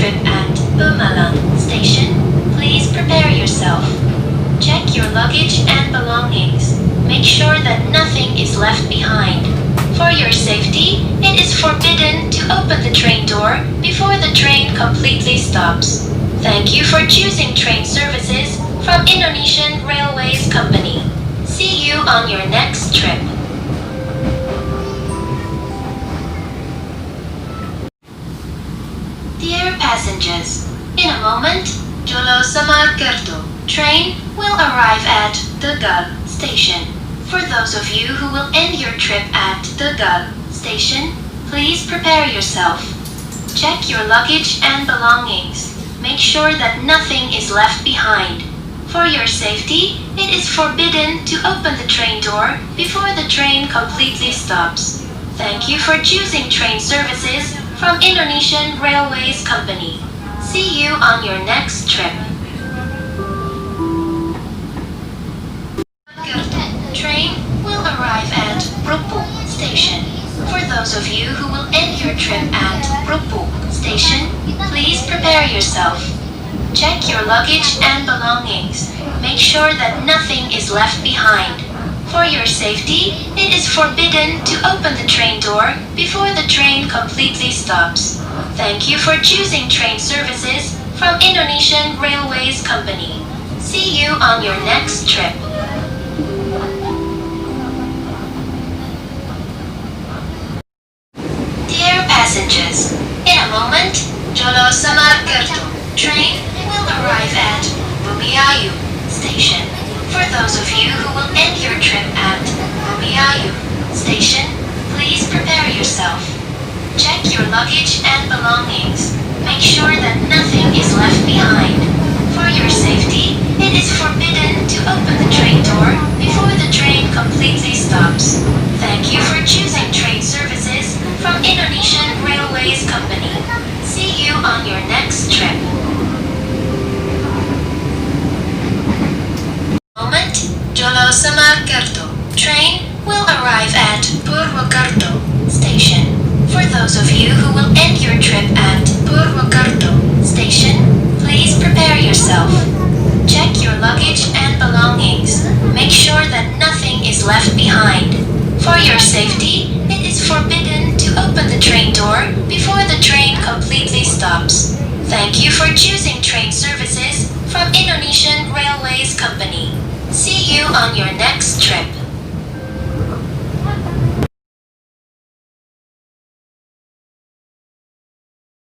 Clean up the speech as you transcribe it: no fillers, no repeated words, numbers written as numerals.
trip at Pekalongan station, please prepare yourself. Check your luggage and belongings. Make sure that nothing is left behind. For your safety, it is forbidden to open the train door before the train completely stops. Thank you for choosing train services from Indonesian Railways Company. See you on your next trip. Dear passengers, in a moment, Joglosemarkerto train will arrive at the station. For those of you who will end your trip at the station, please prepare yourself. Check your luggage and belongings. Make sure that nothing is left behind. For your safety, it is forbidden to open the train door before the train completely stops. Thank you for choosing train services from Indonesian Railways Company. See you on your next trip. Train will arrive at Purwokerto station. For those of you who will end your trip at Purwokerto station, please prepare yourself. Check your luggage and belongings. Make sure that nothing is left behind. For your safety, it is forbidden to open the train door before the train completely stops. Thank you for choosing train services from Indonesian Railways Company. See you on your next trip. Dear passengers, in a moment, Joglosemarkerto train will arrive at Purwokerto station. For those of you who will end your trip at Purwokerto station, please prepare yourself. Check your luggage and belongings. Make sure that nothing is left behind. For your safety, it is forbidden to open the train door before the train completely stops. Thank you for choosing train services from Indonesian Railways Company. See you on your next trip. Moment, Joglosemarketo train will arrive at Purwokerto station. For those of you who will end your trip at Purwokerto station, please prepare yourself. Check your luggage and belongings. Make sure that nothing is left behind. For your safety, it is forbidden to open the train door before the train completely stops. Thank you for choosing train services from Indonesian Railways Company. See you on your next trip.